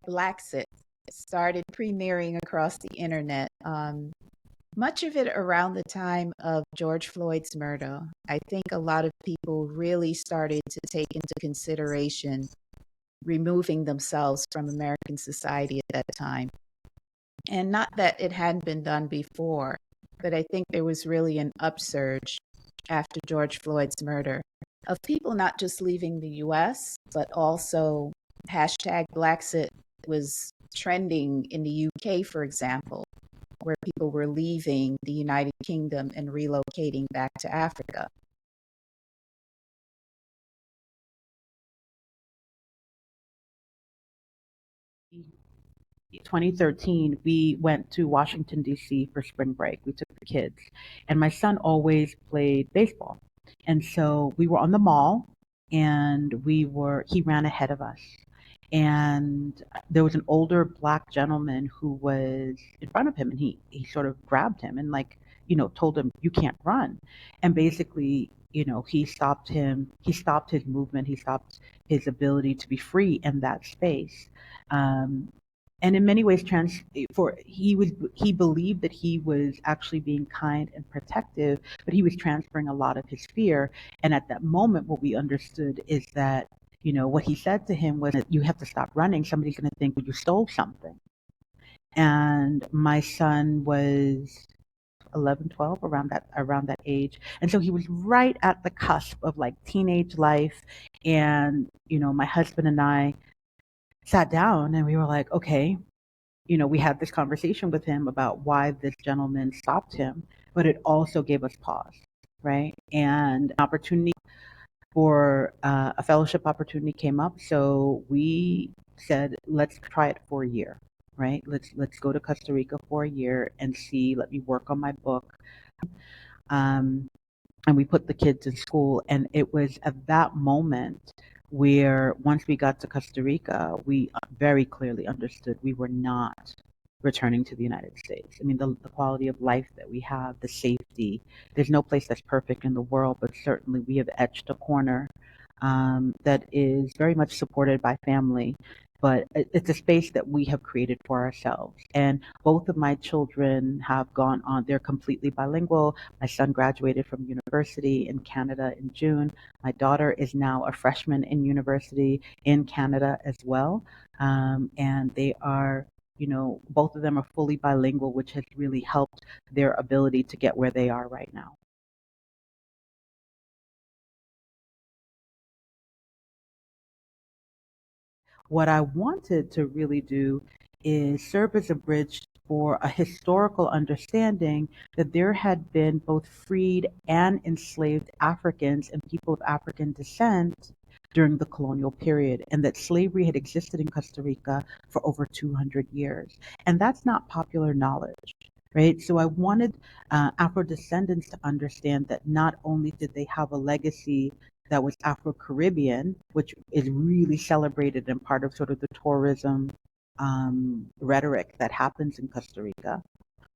Blacksit started premiering across the internet. Much of it around the time of George Floyd's murder. I think a lot of people really started to take into consideration removing themselves from American society at that time. And not that it hadn't been done before, but I think there was really an upsurge after George Floyd's murder of people not just leaving the US, but also hashtag Blacksit was trending in the UK, for example, where people were leaving the United Kingdom and relocating back to Africa. 2013, we went to Washington, D.C. for spring break. We took the kids, and my son always played baseball. And so we were on the mall, and he ran ahead of us. And there was an older black gentleman who was in front of him, and he sort of grabbed him and, like, told him, "You can't run." And basically, he stopped his movement, he stopped his ability to be free in that space. Um, and in many ways he believed that he was actually being kind and protective, but he was transferring a lot of his fear. And at that moment, what we understood is that, what he said to him was, "You have to stop running, somebody's going to think you stole something." And my son was 11, 12, around that age. And so he was right at the cusp of, like, teenage life. And my husband and I sat down and we were like, okay, we had this conversation with him about why this gentleman stopped him, but it also gave us pause, right? And an opportunity for a fellowship opportunity came up, so we said, let's try it for a year, right? Let's go to Costa Rica for a year and see. Let me work on my book. Um, and we put the kids in school, and it was at that moment where, once we got to Costa Rica, we very clearly understood we were not returning to the United States. I mean, the quality of life that we have, the safety, there's no place that's perfect in the world, but certainly we have etched a corner that is very much supported by family. But it's a space that we have created for ourselves. And both of my children have gone on, they're completely bilingual. My son graduated from university in Canada in June. My daughter is now a freshman in university in Canada as well. And they are, both of them are fully bilingual, which has really helped their ability to get where they are right now. What I wanted to really do is serve as a bridge for a historical understanding that there had been both freed and enslaved Africans and people of African descent during the colonial period, and that slavery had existed in Costa Rica for over 200 years. And that's not popular knowledge. Right. So I wanted Afro descendants to understand that not only did they have a legacy that was Afro-Caribbean, which is really celebrated and part of sort of the tourism rhetoric that happens in Costa Rica,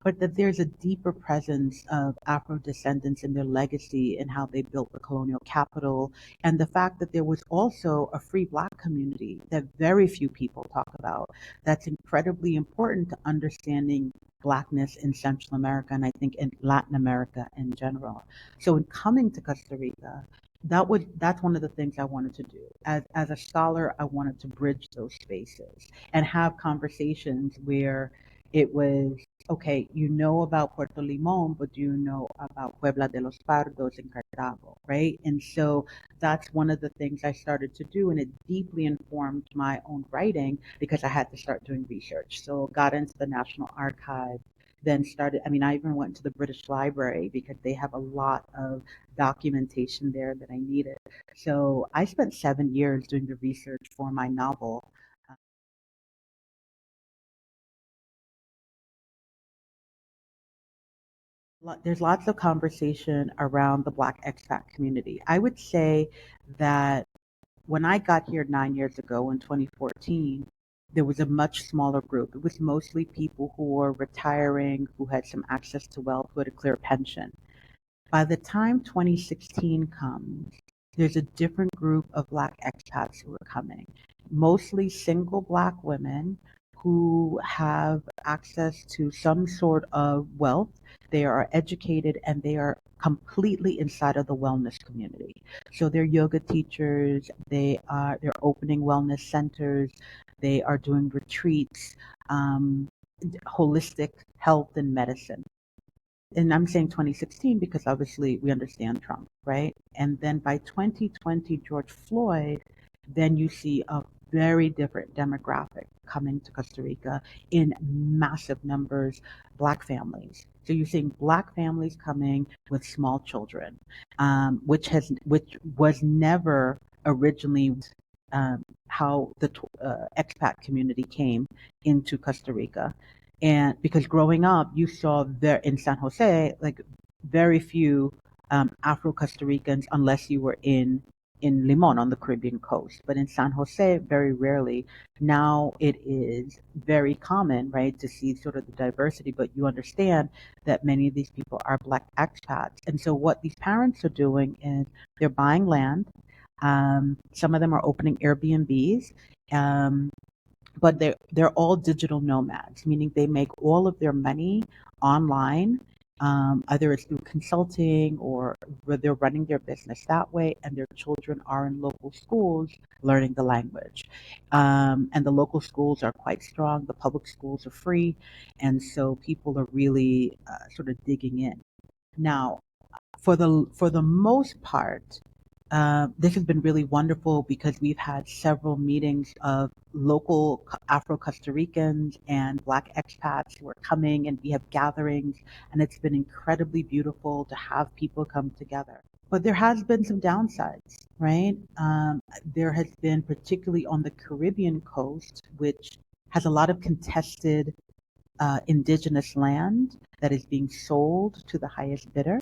but that there's a deeper presence of Afro descendants in their legacy and how they built the colonial capital, and the fact that there was also a free Black community that very few people talk about. That's incredibly important to understanding Blackness in Central America, and I think in Latin America in general. So in coming to Costa Rica, that's one of the things I wanted to do. As a scholar, I wanted to bridge those spaces and have conversations where it was, okay, you know about Puerto Limon, but do you know about Puebla de los Pardos and Cartago, right? And so that's one of the things I started to do, and it deeply informed my own writing because I had to start doing research. So got into the National Archive, then started, I mean, I even went to the British Library because they have a lot of documentation there that I needed. So I spent 7 years doing the research for my novel. There's lots of conversation around the Black expat community. I would say that when I got here 9 years ago in 2014, there was a much smaller group. It was mostly people who were retiring, who had some access to wealth, who had a clear pension. By the time 2016 comes, there's a different group of Black expats who are coming. mostly single Black women who have access to some sort of wealth. They are educated and they are completely inside of the wellness community. So they're yoga teachers, they're opening wellness centers, they are doing retreats, um, holistic health and medicine. And I'm saying 2016 because obviously we understand Trump, right? And then by 2020, George Floyd, then you see a very different demographic coming to Costa Rica in massive numbers, Black families. So you're seeing Black families coming with small children, which was never originally how the expat community came into Costa Rica. And because growing up, you saw there in San Jose, like very few Afro Costa Ricans, unless you were in Limon on the Caribbean coast. But in San Jose, very rarely. Now it is very common, right, to see sort of the diversity. But you understand that many of these people are Black expats, and so what these parents are doing is they're buying land. Some of them are opening Airbnbs. Um, but they're all digital nomads, meaning they make all of their money online. Either it's through consulting or where they're running their business that way, and their children are in local schools learning the language. And the local schools are quite strong. The public schools are free, and so people are really sort of digging in. Now, for the most part, this has been really wonderful because we've had several meetings of local Afro Costa Ricans and Black expats who are coming, and we have gatherings, and it's been incredibly beautiful to have people come together. But there has been some downsides, right? There has been, particularly on the Caribbean coast, which has a lot of contested indigenous land that is being sold to the highest bidder.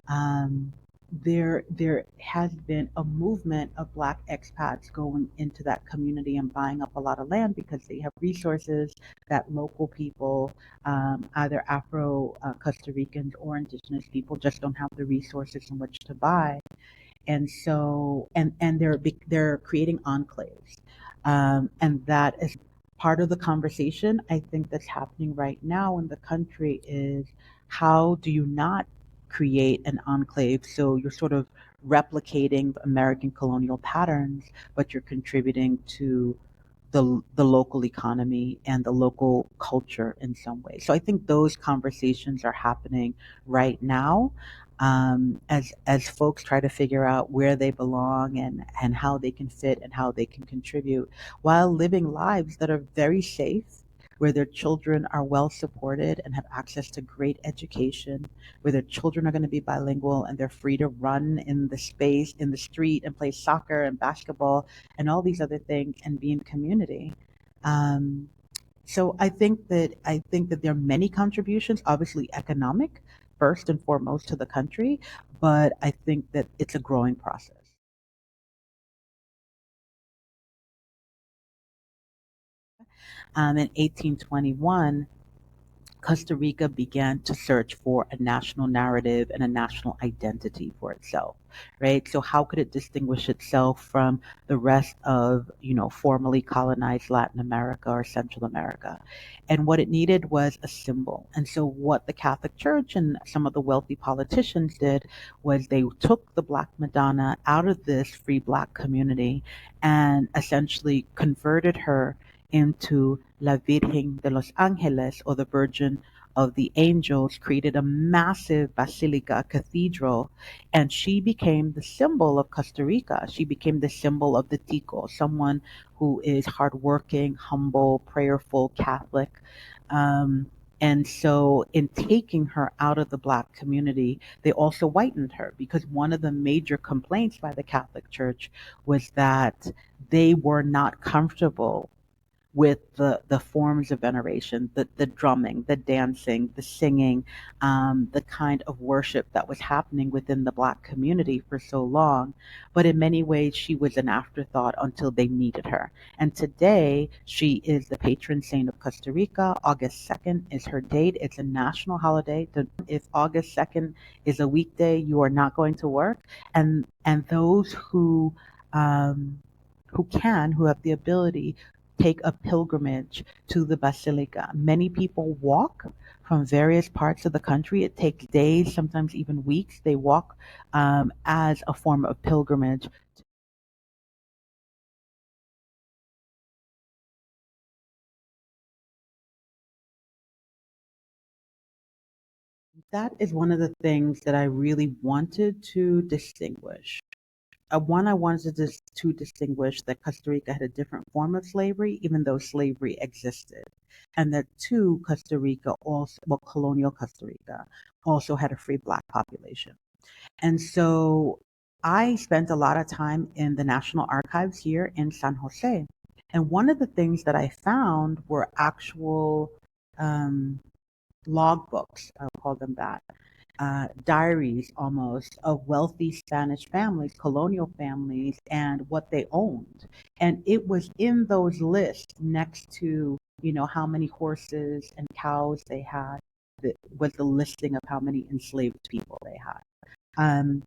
um, there has been a movement of Black expats going into that community and buying up a lot of land because they have resources that local people, either Afro Costa Ricans or Indigenous people, just don't have the resources in which to buy. And so and they're creating enclaves, and that is part of the conversation I think that's happening right now in the country is how do you not create an enclave so you're sort of replicating American colonial patterns, but you're contributing to the local economy and the local culture in some way. So I think those conversations are happening right now, as folks try to figure out where they belong and how they can fit and how they can contribute while living lives that are very safe, where their children are well supported and have access to great education, where their children are going to be bilingual and they're free to run in the space, in the street, and play soccer and basketball and all these other things and be in community. Um, so I think that there are many contributions, obviously economic, first and foremost to the country, but I think that it's a growing process. In 1821, Costa Rica began to search for a national narrative and a national identity for itself, right? So how could it distinguish itself from the rest of, formerly colonized Latin America or Central America? And what it needed was a symbol. And so what the Catholic Church and some of the wealthy politicians did was they took the Black Madonna out of this free Black community and essentially converted her into La Virgen de los Angeles, or the Virgin of the Angels, created a massive basilica, cathedral, and she became the symbol of Costa Rica. She became the symbol of the Tico, someone who is hardworking, humble, prayerful, Catholic. Um, and so, in taking her out of the Black community, they also whitened her because one of the major complaints by the Catholic Church was that they were not comfortable with the forms of veneration, the drumming, the dancing, the singing, the kind of worship that was happening within the Black community for so long. But in many ways, she was an afterthought until they needed her. And today, she is the patron saint of Costa Rica. August 2nd is her date. It's a national holiday. If August 2nd is a weekday, you are not going to work. And those um, who have the ability, take a pilgrimage to the basilica. Many people walk from various parts of the country. It takes days, sometimes even weeks. They walk as a form of pilgrimage. That is one of the things that I really wanted to distinguish. One, I wanted to distinguish that Costa Rica had a different form of slavery, even though slavery existed. And that two, Costa Rica also, well, colonial Costa Rica also had a free black population. And so I spent a lot of time in the National Archives here in San Jose. And one of the things that I found were actual um, log books, I'll call them that, diaries almost of wealthy Spanish families, colonial families, and what they owned. And it was in those lists next to, how many horses and cows they had, that was the listing of how many enslaved people they had. Um,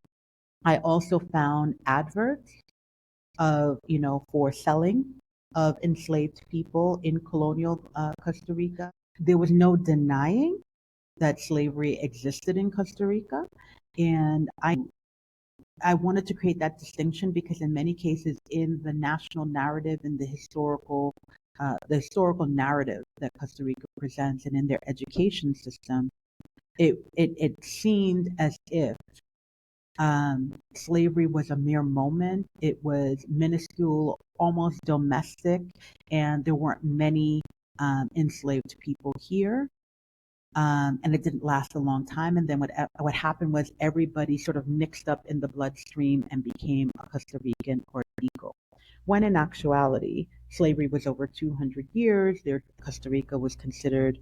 I also found adverts of, for selling of enslaved people in colonial Costa Rica. There was no denying that slavery existed in Costa Rica. And I wanted to create that distinction because in many cases in the national narrative and the historical narrative that Costa Rica presents and in their education system, it seemed as if slavery was a mere moment. It was minuscule, almost domestic, and there weren't many enslaved people here. And it didn't last a long time. And then what happened was everybody sort of mixed up in the bloodstream and became a Costa Rican or Rico. When in actuality, slavery was over 200 years. Costa Rica was considered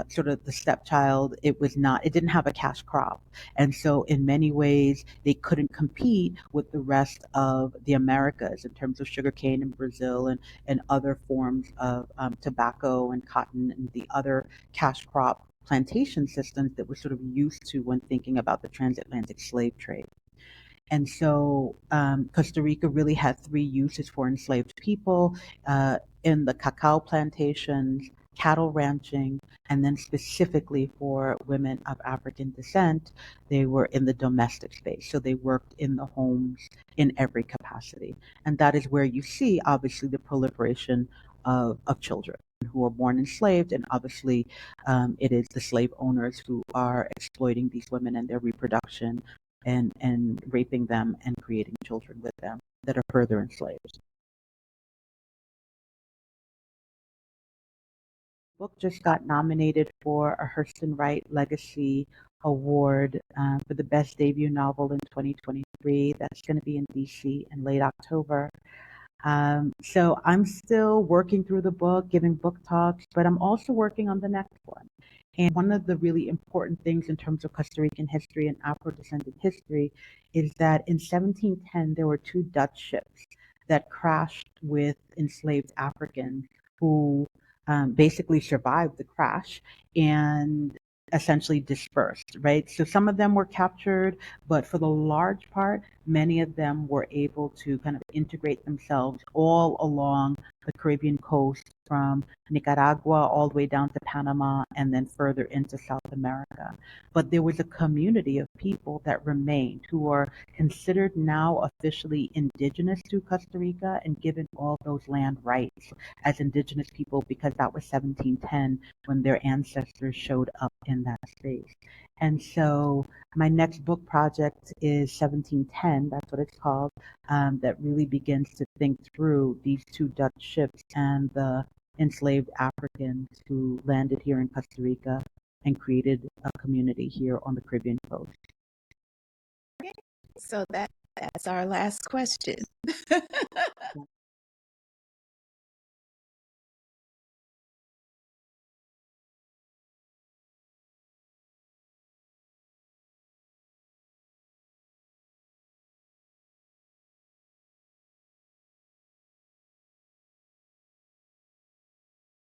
sort of the stepchild. It didn't have a cash crop. And so in many ways, they couldn't compete with the rest of the Americas in terms of sugarcane in Brazil and other forms of tobacco and cotton and the other cash crop plantation systems that we're sort of used to when thinking about the transatlantic slave trade. And so Costa Rica really had three uses for enslaved people in the cacao plantations, cattle ranching, and then specifically for women of African descent, they were in the domestic space. So they worked in the homes in every capacity. And that is where you see, obviously, the proliferation of children who are born enslaved. And obviously, it is the slave owners who are exploiting these women and their reproduction and raping them and creating children with them that are further enslaved. The book just got nominated for a Hurston Wright Legacy Award for the best debut novel in 2023. That's going to be in DC in late October. So I'm still working through the book, giving book talks, but I'm also working on the next one. And one of the really important things in terms of Costa Rican history and Afro-descendant history is that in 1710 there were two Dutch ships that crashed with enslaved Africans who basically survived the crash and essentially dispersed, right? So some of them were captured, but for the large part, many of them were able to kind of integrate themselves all along the Caribbean coast from Nicaragua all the way down to Panama and then further into South America. But there was a community of people that remained who are considered now officially indigenous to Costa Rica and given all those land rights as indigenous people because that was 1710 when their ancestors showed up in that space. And so my next book project is 1710, that's what it's called, that really begins to think through these two Dutch ships and the enslaved Africans who landed here in Costa Rica and created a community here on the Caribbean coast. So that's our last question.